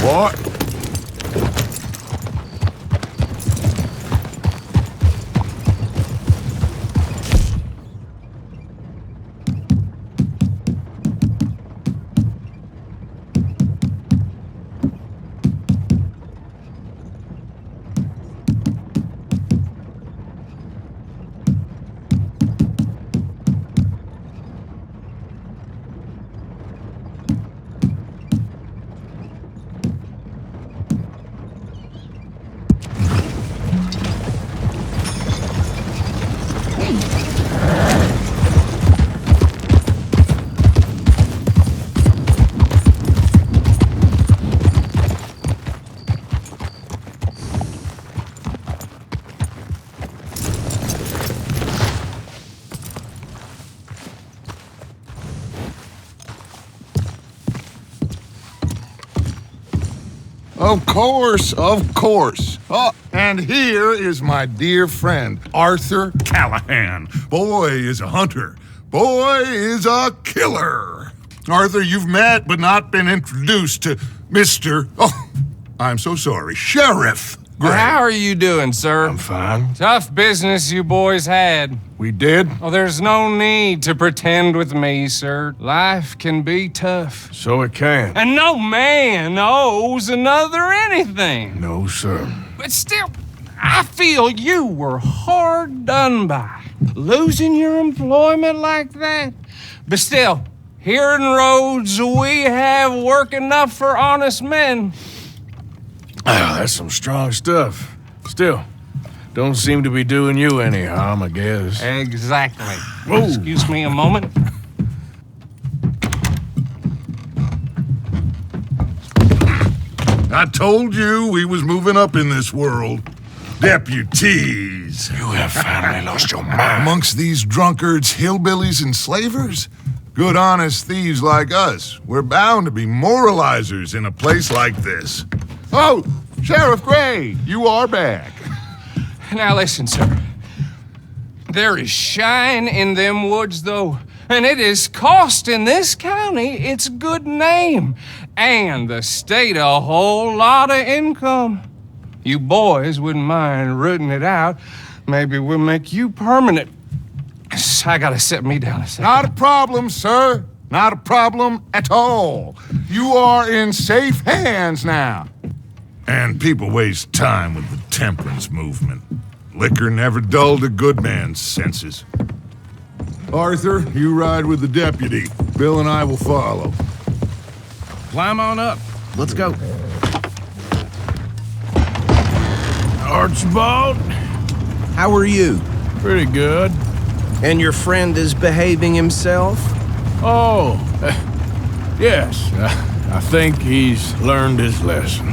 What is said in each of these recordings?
What? Of course. Oh, and here is my dear friend, Arthur Callahan. Boy is a hunter. Boy is a killer. Arthur, you've met but not been introduced to Mr. Oh, I'm so sorry, Sheriff Gray. How are you doing, sir? I'm fine. Tough business you boys had. We did? Oh, there's no need to pretend with me, sir. Life can be tough. So it can. And no man owes another anything. No, sir. But still, I feel you were hard done by. Losing your employment like that. But still, here in Rhodes, we have work enough for honest men. Oh, that's some strong stuff. Still, don't seem to be doing you any harm, I guess. Exactly. Whoa. Excuse me a moment. I told you we was moving up in this world. Deputies. You have finally lost your mind. Amongst these drunkards, hillbillies, and slavers? Good honest thieves like us. We're bound to be moralizers in a place like this. Oh, Sheriff Gray, you are back. Now listen, sir. There is shine in them woods, though, and it is costing this county its good name and the state a whole lot of income. You boys wouldn't mind rooting it out. Maybe we'll make you permanent. I gotta sit me down a second. Not a problem, sir. Not a problem at all. You are in safe hands now. And people waste time with the temperance movement. Liquor never dulled a good man's senses. Arthur, you ride with the deputy. Bill and I will follow. Climb on up. Let's go. Archibald? How are you? Pretty good. And your friend is behaving himself? Oh, yes. I think he's learned his lesson.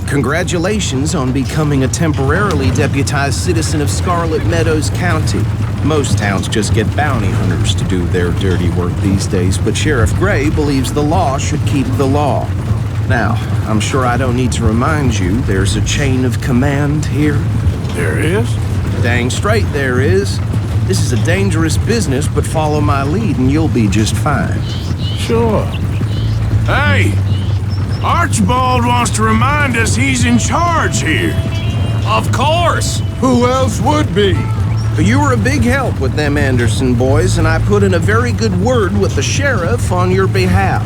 Congratulations on becoming a temporarily deputized citizen of Scarlet Meadows County. Most towns just get bounty hunters to do their dirty work these days, but Sheriff Gray believes the law should keep the law. Now, I'm sure I don't need to remind you there's a chain of command here. There is? Dang straight there is. This is a dangerous business, but follow my lead and you'll be just fine. Sure. Hey! Archibald wants to remind us he's in charge here. Of course! Who else would be? You were a big help with them Anderson boys, and I put in a very good word with the sheriff on your behalf.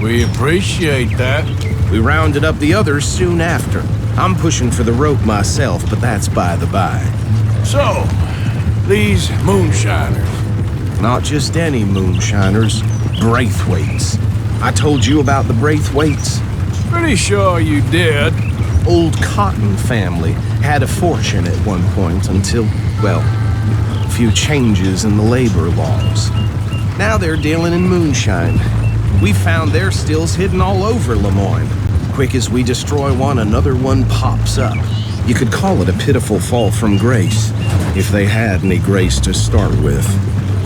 We appreciate that. We rounded up the others soon after. I'm pushing for the rope myself, but that's by the by. So, these moonshiners. Not just any moonshiners, Braithwaites. I told you about the Braithwaites. Pretty sure you did. Old Cotton family had a fortune at one point until, well, a few changes in the labor laws. Now they're dealing in moonshine. We found their stills hidden all over Lemoyne. Quick as we destroy one, another one pops up. You could call it a pitiful fall from grace, if they had any grace to start with.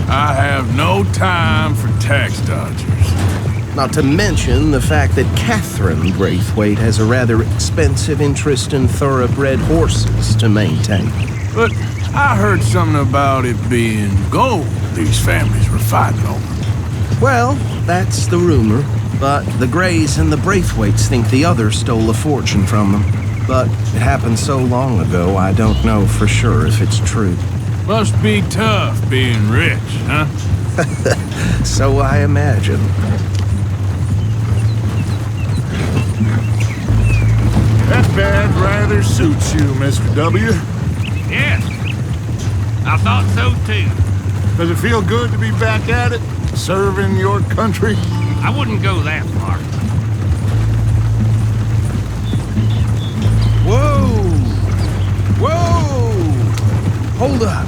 I have no time for tax dodgers. Not to mention the fact that Catherine Braithwaite has a rather expensive interest in thoroughbred horses to maintain. But I heard something about it being gold these families were fighting over. Well, that's the rumor. But the Greys and the Braithwaites think the others stole a fortune from them. But it happened so long ago, I don't know for sure if it's true. Must be tough being rich, huh? So I imagine. That bad rather suits you, Mr. W. Yes. I thought so too. Does it feel good to be back at it, serving your country? I wouldn't go that far. Whoa! Whoa! Hold up.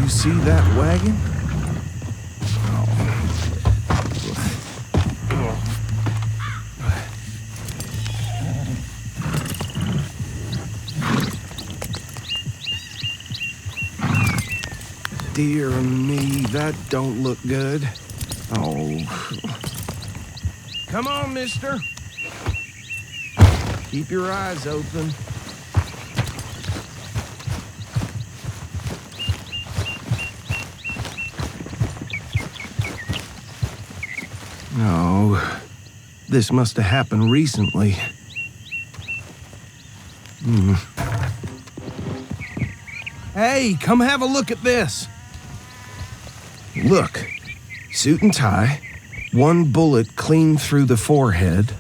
You see that wagon? Dear me, that don't look good. Oh. Come on, mister. Keep your eyes open. No. This must have happened recently. Hey, come have a look at this. Look, suit and tie, one bullet clean through the forehead.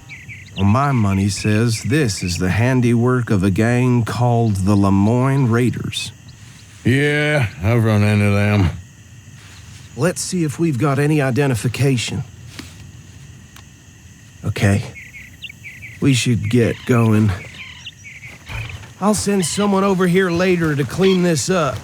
Well, my money says this is the handiwork of a gang called the Lemoyne Raiders. Yeah, I've run into them. Let's see if we've got any identification. Okay, we should get going. I'll send someone over here later to clean this up.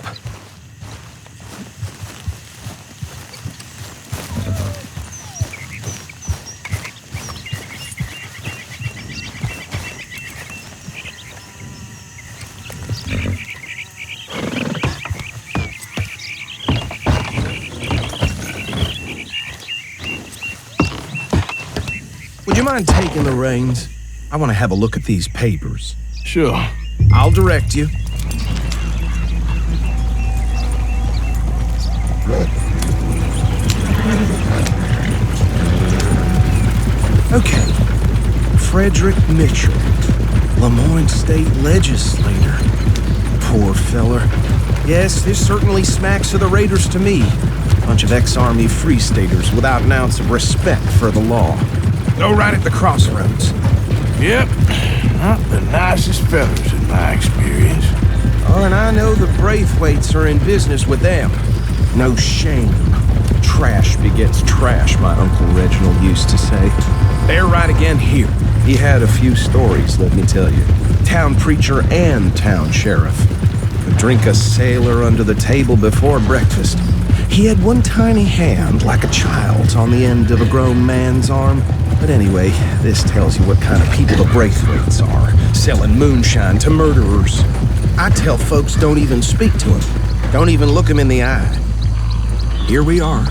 Would you mind taking the reins? I want to have a look at these papers. Sure. I'll direct you. Okay. Frederick Mitchell, Lemoyne State Legislator. Poor feller. Yes, this certainly smacks of the Raiders to me. Bunch of ex-Army Free Staters without an ounce of respect for the law. Go right at the crossroads. Yep. Not the nicest fellas in my experience. Oh, and I know the Braithwaites are in business with them. No shame. Trash begets trash, my Uncle Reginald used to say. They're right again here. He had a few stories, let me tell you. Town preacher and town sheriff. Could drink a sailor under the table before breakfast. He had one tiny hand, like a child's, on the end of a grown man's arm. But anyway, this tells you what kind of people the Braithwaites are, selling moonshine to murderers. I tell folks don't even speak to him. Don't even look him in the eye. Here we are.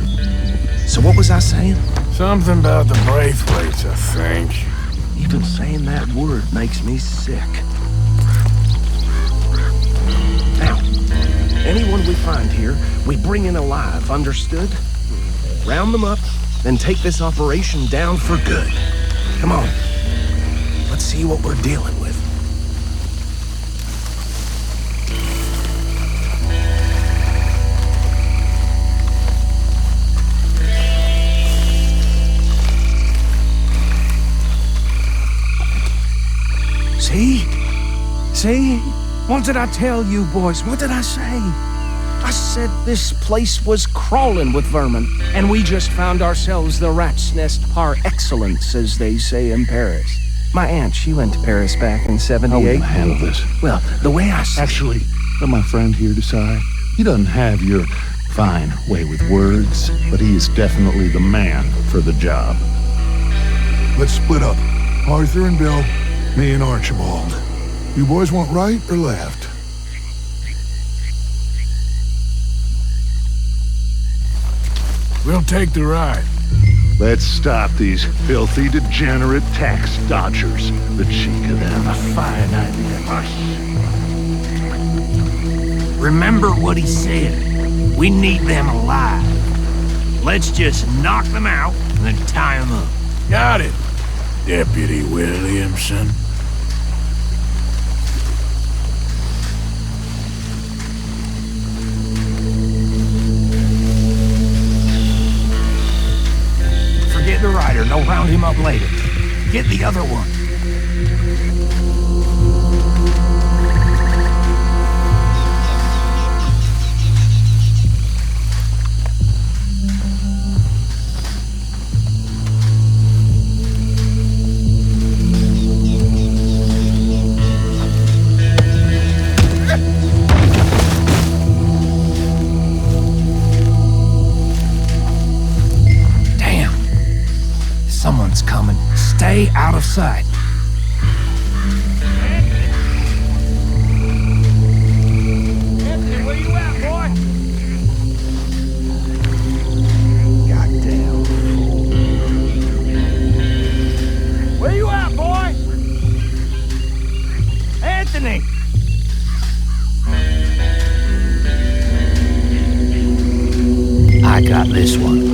So what was I saying? Something about the Braithwaites, I think. Even saying that word makes me sick. Now, anyone we find here, we bring in alive, understood? Round them up, then take this operation down for good. Come on. Let's see what we're dealing with. See? What did I tell you, boys? What did I say? I said this place was crawling with vermin, and we just found ourselves the rat's nest par excellence, as they say in Paris. My aunt, she went to Paris back in '78. How are we gonna handle this? Well, the way I see... Actually, let my friend here decide. He doesn't have your fine way with words, but he is definitely the man for the job. Let's split up. Arthur and Bill, me and Archibald. You boys want right or left? We'll take the ride. Let's stop these filthy, degenerate tax dodgers. The cheek of them. A fine idea. Remember what he said. We need them alive. Let's just knock them out and then tie them up. Got it, Deputy Williamson. Forget the rider. They'll round him up later. Get the other one. Someone's coming. Stay out of sight. Anthony, where you at, boy? Goddamn fool. Where you at, boy? Anthony! I got this one.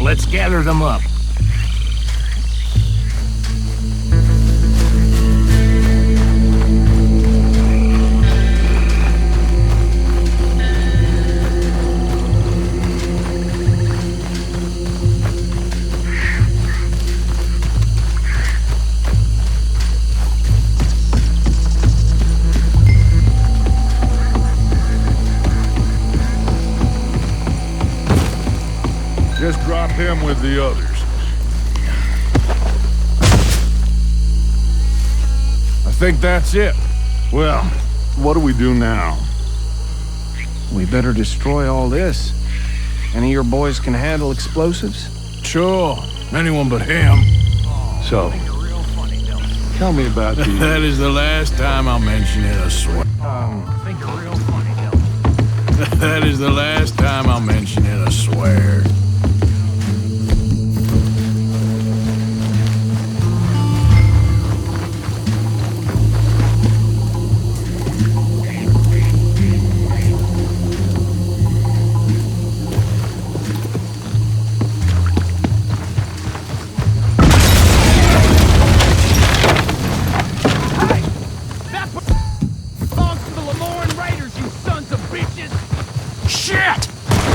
Let's gather them up. Just drop him with the others. I think that's it. Well, what do we do now? We better destroy all this. Any of your boys can handle explosives? Sure, anyone but him. So, tell me about the... That is the last time I'll mention it, I swear. That is the last time I'll mention it, I swear. Raiders, you sons of bitches! Shit!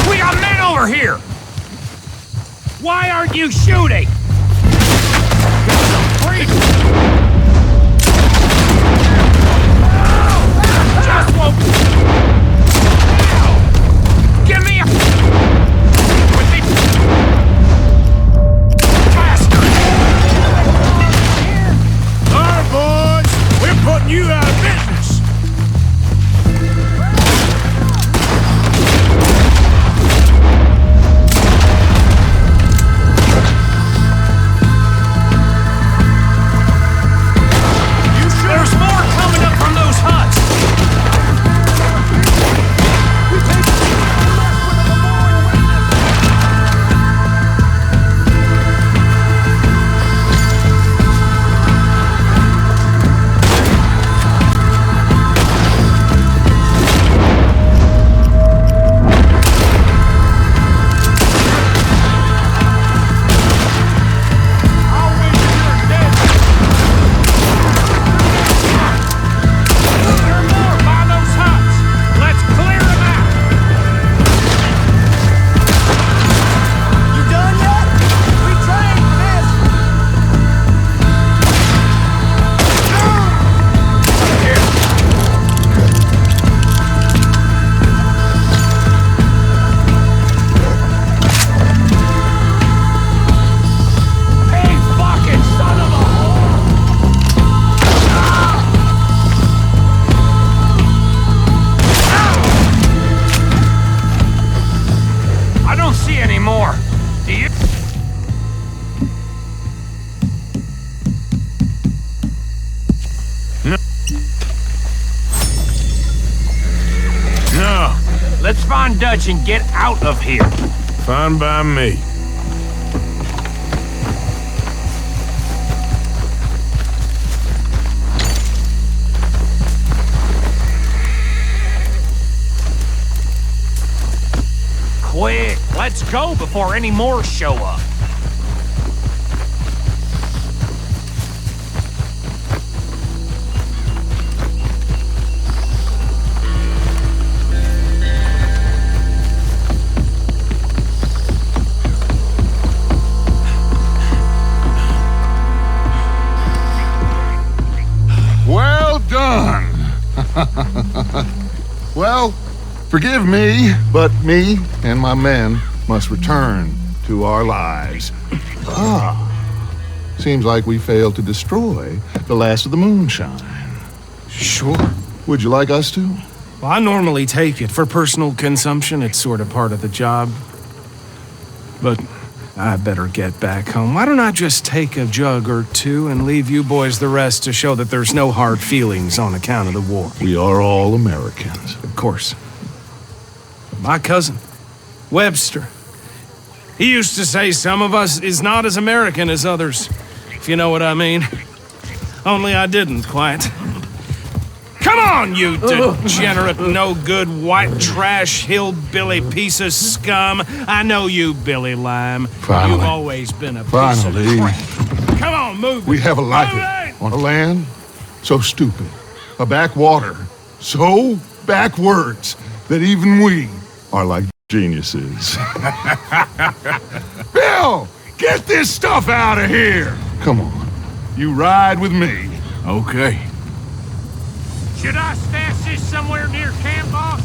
We got men over here! Why aren't you shooting? Just won't... Give me a... With me... Bastard! All right, boys, we're putting you out of business. on Dutch and get out of here. Fine by me. Quick, let's go before any more show up. Well done. Well, forgive me, but me and my men must return to our lives. Seems like we failed to destroy the last of the moonshine. Sure. Would you like us to? Well, I normally take it. For personal consumption, it's sort of part of the job. But I better get back home. Why don't I just take a jug or two and leave you boys the rest to show that there's no hard feelings on account of the war? We are all Americans. Of course. My cousin, Webster, he used to say some of us is not as American as others, if you know what I mean. Only I didn't quite. Come on, you degenerate, no-good, white trash, hillbilly piece of scum. I know you, Billy Lime. Finally. You've always been a piece Finally. of crap. Come on, move We it. have a life Move it. on a land so stupid, a backwater so backwards that even we are like geniuses. Bill, get this stuff out of here. Come on, you ride with me. Okay. Should I stash this somewhere near camp, boss?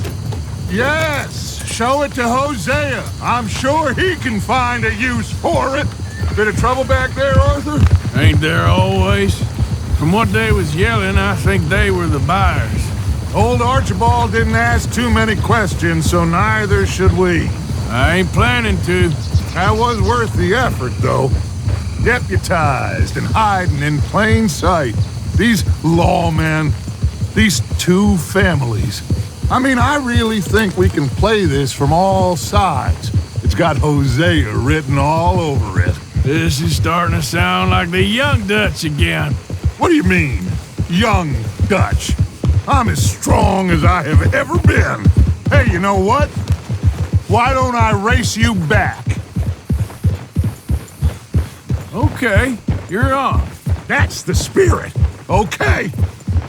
Yes, show it to Hosea. I'm sure he can find a use for it. Bit of trouble back there, Arthur? Ain't there always? From what they was yelling, I think they were the buyers. Old Archibald didn't ask too many questions, so neither should we. I ain't planning to. That was worth the effort, though. Deputized and hiding in plain sight. These lawmen, these two families. I mean, I really think we can play this from all sides. It's got Hosea written all over it. This is starting to sound like the young Dutch again. What do you mean, young Dutch? I'm as strong as I have ever been. Hey, you know what? Why don't I race you back? Okay, you're on. That's the spirit. Okay,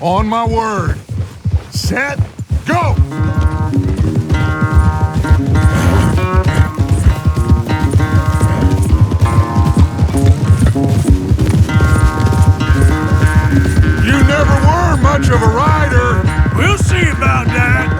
on my word. Set, go! You never were much of a rider. We'll see about that.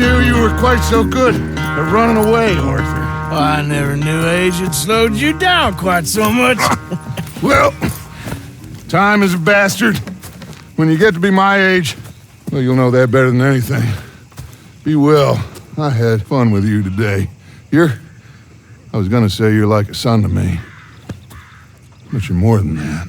knew you were quite so good at running away, Arthur. Well, I never knew age had slowed you down quite so much. Well, time is a bastard. When you get to be my age, well, you'll know that better than anything. Be well. I had fun with you today. I was gonna say you're like a son to me, but you're more than that.